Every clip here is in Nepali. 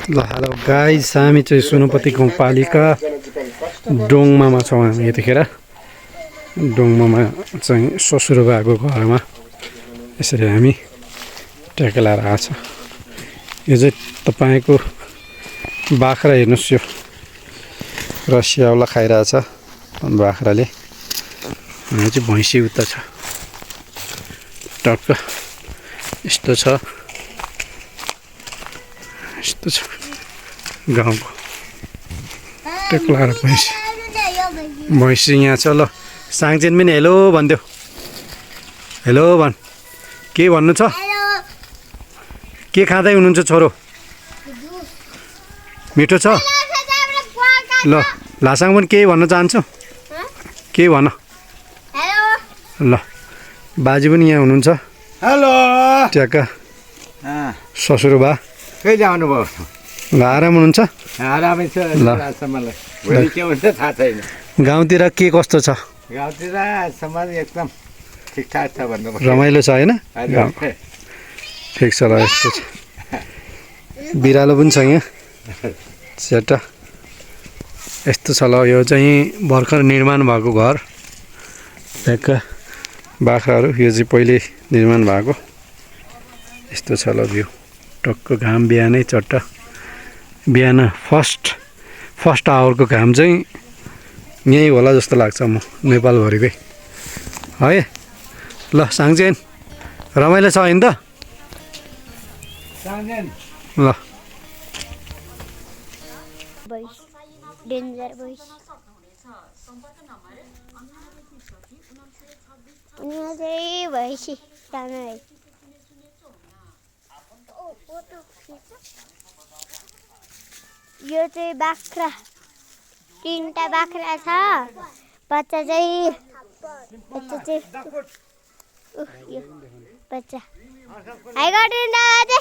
ल हेलो गाइस, हामी चाहिँ सुनुपति गाउँपालिका डोङमामा छौँ। हामी यतिखेर डोङमामा चाहिँ ससुराबाको घरमा यसरी हामी ट्याके लाएर आएको छ। यो चाहिँ तपाईँको बाख्रा हेर्नुहोस्, यो रसियावाला खाइरहेछ बाख्राले। यहाँ चाहिँ भैँसी उता छ, टक्क यस्तो छ, यस्तो छ गाउँको ट्याके लाएर भैँसी यहाँ छ। ल साङचेन पनि हेलो भनिदेऊ, हेलो भन्। के भन्नु छ? के खाँदै हुनुहुन्छ छोरो? मिठो छ? ल लासाङ पनि केही भन्न चाहन्छु? केही भन। ल बाजे पनि यहाँ हुनुहुन्छ। हेलो ट्याक्का ससुरबा कहिले आउनुभयो? ल आराम हुनुहुन्छ? आरामै छ। मलाई भोलि के हुन्छ थाहा छैन। गाउँतिर के कस्तो छ? गाउँतिर समाज एकदम ठिकठाक छ भन्नु पर्छ। रमाइलो छ होइन? ठिक छ ल। यस्तो छ, बिरालो पनि छ यहाँ सेटा। यस्तो छ ल। यो चाहिँ भर्खर निर्माण भएको घर, ट्याक्क बाख्राहरू। यो चाहिँ पहिले निर्माण भएको। यस्तो छ ल भ्यू। टक्क घाम बिहानै चट्ट, बिहान फर्स्ट आवरको घाम चाहिँ यहीँ होला जस्तो लाग्छ म नेपालभरिकै है। ल साङचेन रमाइलो छ होइन त? ल डेन्जर भइस भइसी सानो है। यो चाहिँ बाख्रा, 3टा बाख्रा छ। बच्चा चाहिँ यो बच्चा हाई गरिदिनु दाजु।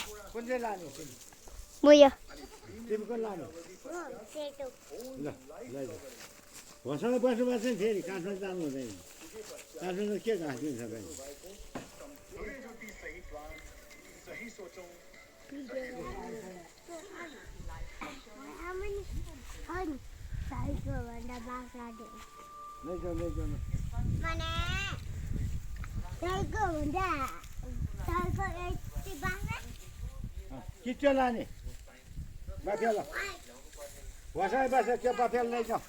म यो बस्नु फेरि काठमाडौँ जानु हुँदैन। काठमाडौँ के घाँस दिन्छ बहिनी? किचो लाने बाफेला बसाइ बस त्यो बाफेल लैजाऊ।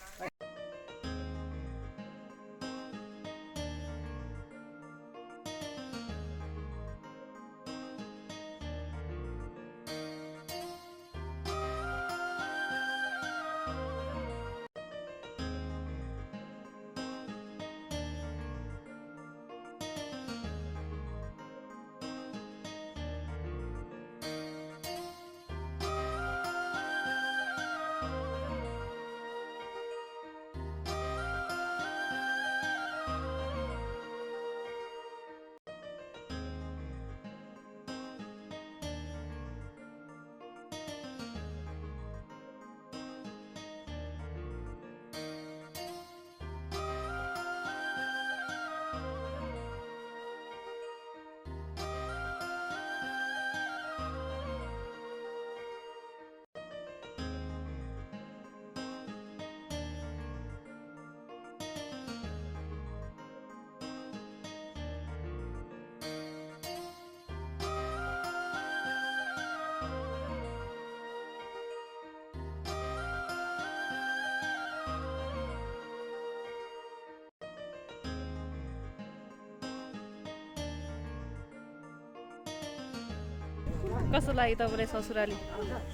कस्तो लाग्यो तपाईँलाई ससुराली?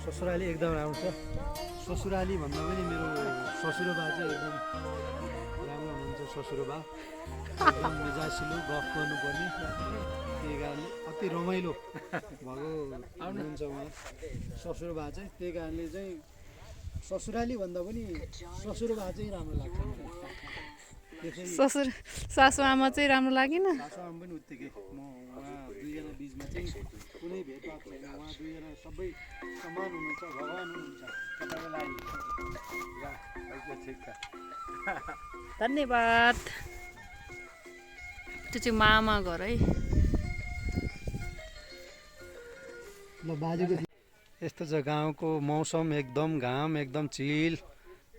ससुराली एकदम राम्रो छ। ससुराली भन्दा पनि मेरो ससुरोबा चाहिँ एकदम राम्रो हुनुहुन्छ। ससुरोबा एकदम मिजासिलो, गफ गर्नुपर्ने, त्यही कारणले अति रमाइलो भएको हुनुहुन्छ उहाँ ससुरोबा चाहिँ। त्यही कारणले चाहिँ ससुराली भन्दा पनि ससुरोबा चाहिँ राम्रो लाग्छ ससुर सासुआमा चाहिँ राम्रो लागेन? सासुआमा पनि उत्तिकै। म उहाँ दुईजना बिचमा चाहिँ कुनै भेदभाव छैन। उहाँ दुईजना सबै समान हुनुहुन्छ, भगवान् हुनुहुन्छ तपाईँको लागि। धन्यवाद। त्यो चाहिँ मामा घर है। ल बाजेको यस्तो छ गाउँको मौसम एकदम घाम एकदम चिल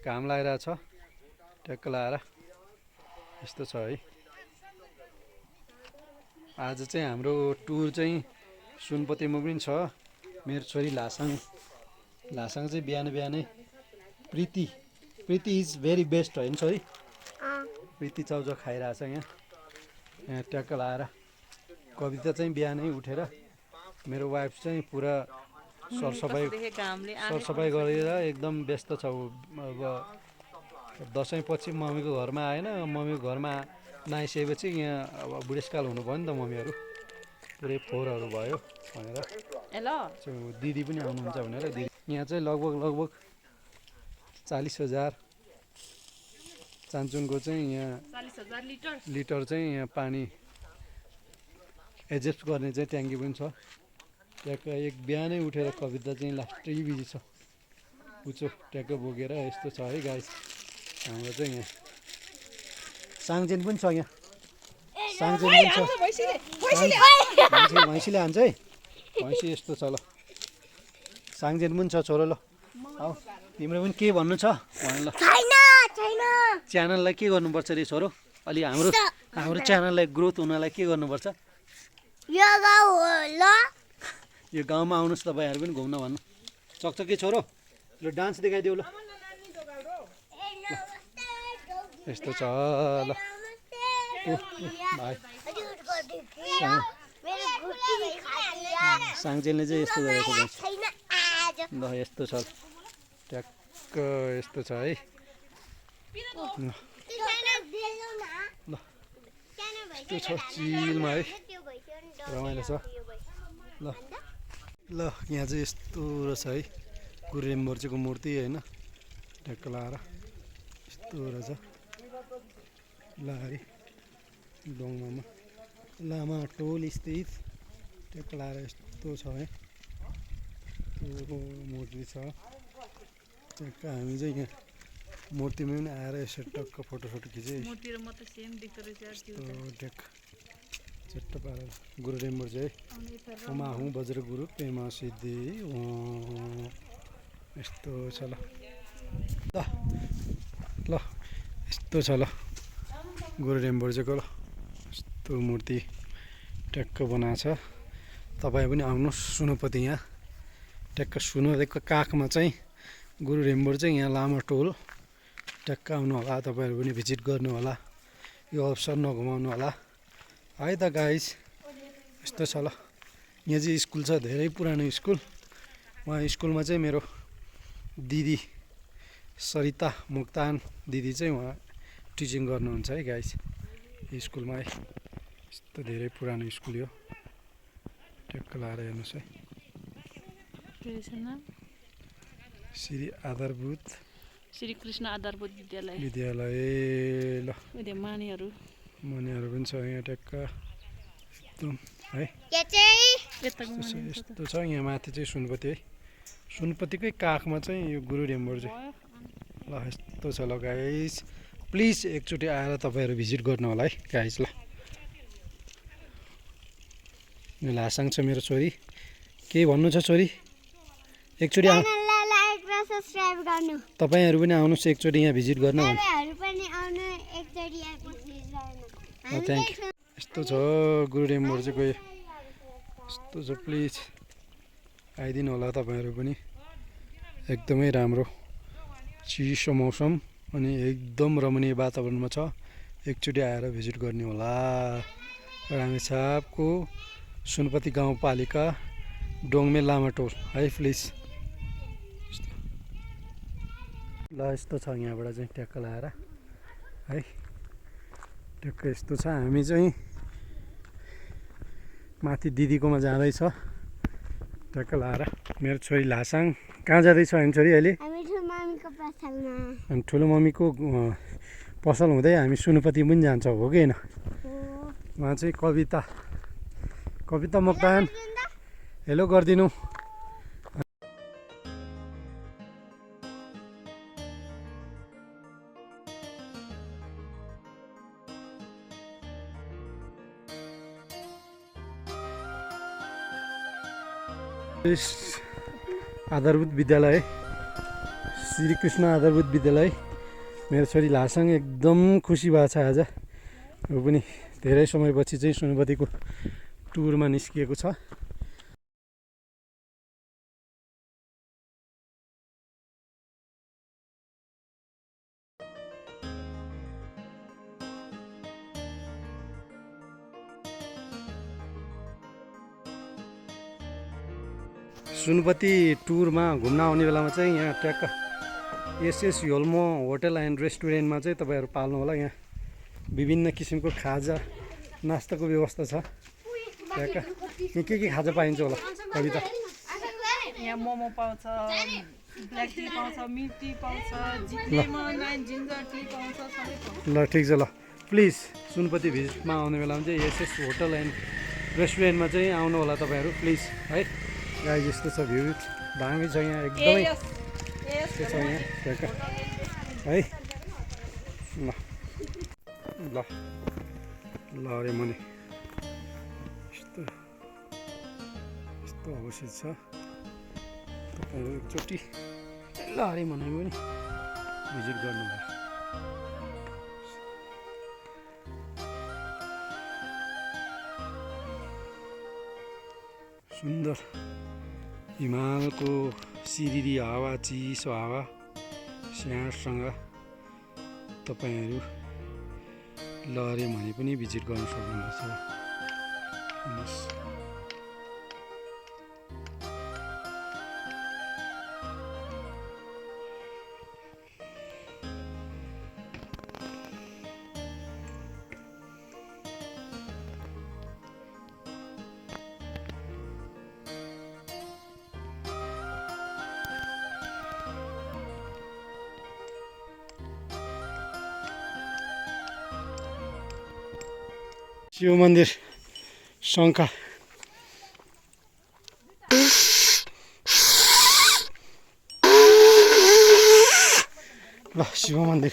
घाम लागिरहेको छ ट्याक्क लाएर यस्तो छ है आज चाहिँ हाम्रो टुर चाहिँ सुनपतिमा पनि छ मेरो छोरी लासाङ चाहिँ बिहानै प्रीति इज भेरी बेस्ट होइन छोरी प्रीति चाउचाउ खाइरहेछ यहाँ ट्याक्क लाएर कविता चाहिँ बिहानै उठेर मेरो वाइफ चाहिँ पुरा सरसफाइ गरेर एकदम व्यस्त छ अब दसैँपछि मम्मीको घरमा आएन मम्मीको घरमा नआइसकेपछि यहाँ अब बुढेसकाल हुनुभयो नि त मम्मीहरू पुरै फोहोरहरू भयो भनेर दिदी पनि आउनुहुन्छ भनेर दिदी यहाँ चाहिँ लगभग 40,000 चान्चुनको चाहिँ यहाँ 40,000 लिटर चाहिँ यहाँ पानी एडजस्ट गर्ने चाहिँ ट्याङ्की पनि छ ट्याक्क एक बिहानै उठेर कविता चाहिँ लास्टै बिजी छ उचो ट्याक्क बोकेर यस्तो छ है गाई हाम्रो चाहिँ यहाँ साङचेन पनि छ यहाँ साङचेन पनि छ भैँसीले हान्छ है भैँसी यस्तो छ ल साङचेन पनि छ छोरो ल आऊ तिम्रो पनि के भन्नु छ भन ल च्यानललाई के गर्नुपर्छ रे छोरो अलि हाम्रो च्यानललाई ग्रोथ हुनलाई के गर्नुपर्छ यो गाउँमा आउनुहोस् तपाईँहरू पनि घुम्न भन्नु चकचके छोरो ल डान्स देखाइदेऊ ल यस्तो छ ल भाइ साङचेनले चाहिँ यस्तो गरेको ल यस्तो छ ट्याक्क यस्तो छ है ल यस्तो छ चिलमा है रमाइलो छ ल यहाँ चाहिँ यस्तो रहेछ है गुरु रेम्बर्चेको मूर्ति होइन ट्याक्क लाएर यस्तो रहेछ लारी डोङमामा लामा टोल स्थित ट्याक्क लाएर यस्तो छ है मूर्ति छ ट्याक्क हामी चाहिँ यहाँ मूर्तिमा पनि आएर यसो टक्क फोटोसोटो खिचेँ ट्याक्क चट्ट पारेर गुरु रेम्बर्चे है उमा हुँ बज्र गुरु पेमा सिद्धि यस्तो छ ल यस्तो छ ल गुरु रेम्बर्चेको ल यस्तो मूर्ति ट्याक्क बनाएको छ तपाईँ पनि आउनुहोस् सुनुपति यहाँ ट्याक्क सुनुपतिको काखमा चाहिँ गुरु रेम्बर्चे यहाँ लामा टोल ट्याक्क आउनु होला तपाईँहरू पनि भिजिट गर्नु होला यो अवसर नघुमाउनु होला है त गाइस यस्तो छ ल यहाँ चाहिँ स्कुल छ धेरै पुरानो स्कुल उहाँ स्कुलमा चाहिँ मेरो दिदी सरिता मुक्तान दिदी चाहिँ उहाँ टिचिङ गर्नुहुन्छ है गाइस स्कुलमा है यस्तो धेरै पुरानो स्कुल यो ट्याक्क लाएर हेर्नुहोस् है श्री आधारभूत श्री कृष्ण आधारभूत विद्यालय ल मानीहरू पनि छ यहाँ ट्याक्क एकदम है यस्तो छ यहाँ माथि चाहिँ सुनपति है सुनपतिकै काखमा चाहिँ यो गुरु रेम्बर्चे ल यस्तो छ ल गाइस प्लिज एकचोटि आएर तपाईँहरू भिजिट गर्नु होला है गाइस ल लासाङ छ मेरो छोरी के भन्नु छ छोरी एकचोटि तपाईँहरू पनि आउनुहोस् एकचोटि यहाँ भिजिट गर्न थ्याङ्क यू यस्तो छ गुरु रेम्बर्चेको यस्तो छ प्लिज आइदिनु होला तपाईँहरू पनि एकदमै राम्रो चिसो मौसम अनि एकदम रमणीय वातावरणमा छ एकचोटि आएर भिजिट गर्ने होला रामेछापको सुनपति गाउँपालिका डोङमे लामाटोल है प्लिज ल यस्तो छ यहाँबाट चाहिँ ट्याक्क लाएर है ट्याक्क यस्तो छ हामी चाहिँ माथि दिदीकोमा जाँदैछ ट्याक्क लाएर मेरो छोरी लासाङ कहाँ जाँदैछ हामी छोरी अहिले अनि ठुलो मम्मीको पसल हुँदै हामी सुनुपति पनि जान्छौँ हो कि होइन उहाँ चाहिँ कविता मोक्तान हेलो गरिदिनु आधारभूत विद्यालय, श्रीकृष्ण आधारभूत विद्यालय। मेरो छोरी लासाङ एकदम खुसी भएको छ आज। ऊ पनि धेरै समयपछि चाहिँ सुनपतिको टुरमा निस्किएको छ। सुनपति टुरमा घुम्न आउने बेलामा चाहिँ यहाँ ट्याक्क एसएस योल्मो होटल एन्ड रेस्टुरेन्टमा चाहिँ तपाईँहरू पाल्नु होला। यहाँ विभिन्न किसिमको खाजा नास्ताको व्यवस्था छ। ट्याक्क के खाजा पाइन्छ होला कविता? यहाँ मोमो पाउँछ, ब्ल्याक टी पाउँछ, मिल्क टी पाउँछ, लेमन एन्ड जिन्जर टी पाउँछ, सबै पाउँछ। ल ठिक छ। ल प्लिज सुनपति भिजिटमा आउने बेलामा चाहिँ एसएस होटल एन्ड रेस्टुरेन्टमा चाहिँ आउनु होला तपाईँहरू प्लिज है। गाइस यस्तो छ भ्यू दामी छ यहाँ एकदमै यस्तो छ यहाँ ट्याक्क है। ल ल ल अरे मनि यस्तो यस्तो अवश्य छ। तपाईँहरू एकचोटि ल अरे मनाइ पनि भिजिट गर्नुभयो। सुन्दर हिमालको सिरिरी हावा, चिसो हावा स्याँडसँग तपाईँहरू लहरे भने पनि भिजिट गर्न सक्नुहुन्छ। शिव मन्दिर शङ्खा ल शिव मन्दिर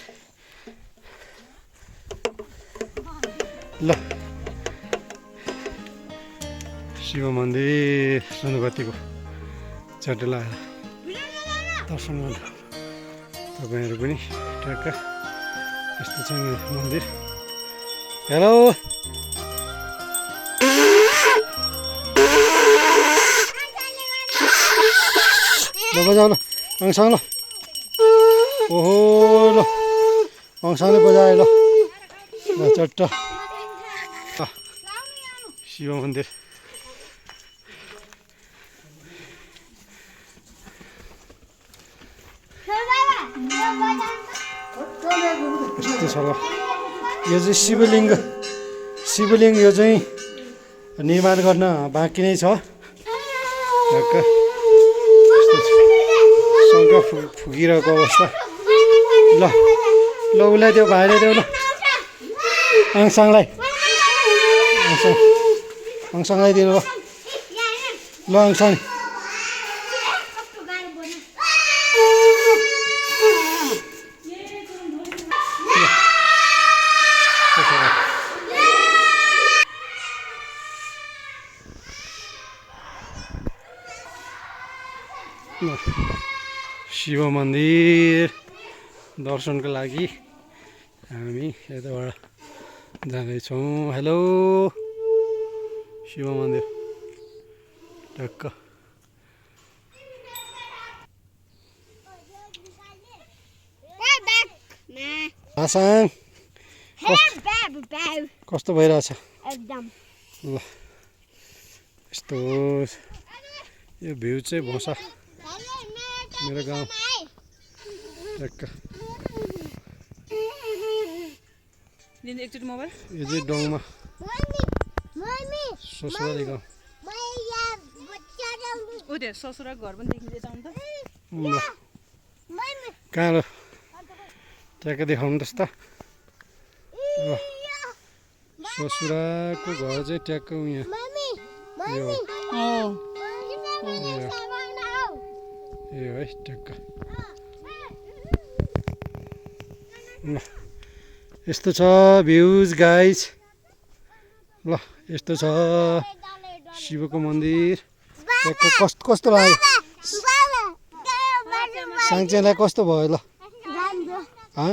ल शिव मन्दिर सुनपतिको झट्ट लगाएर दर्शन गर्नु तपाईँहरू पनि ट्याक्क यस्तो छ मन्दिर। हेलो ल बजाऊ ल अङसाङ ल ओहो ल अङसाङले बजायो ल ल चट्ट शिव मन्दिर यस्तो छ ल। यो चाहिँ शिवलिङ्ग यो चाहिँ निर्माण गर्न बाँकी नै छ। शङ्ख फुकिरहेको अवस्था। ल ल उसलाई देऊ भाइले देऊ ल अङसाङलाई अङसाङलाई दिनु ल अङसाङ शिव मन्दिर दर्शनको लागि हामी यताबाट जाँदैछौँ। हेलो शिव मन्दिर टक्क आसाङ कस्तो भइरहेछ? एकदम ल यस्तो यो भ्यू चाहिँ भोसा मेरो गाउँ टक्क। एकचोटि मोबाइल यो चाहिँ डोङमा ससुराली गाउँ। ऊ त्यो ससुराको घर पनि देखिँदैछ अन्त। ल कहाँ ल ट्याक्क देखाउनु त ल ससुराको घर चाहिँ ट्याक्क यहाँ यो है ट्याक्क। ल यस्तो छ भ्युज गाइज। ल यस्तो छ शिवको मन्दिर ट्याक्क कस्तो लाग्यो? साङ्चेलाई कस्तो भयो ल राम्रो हँ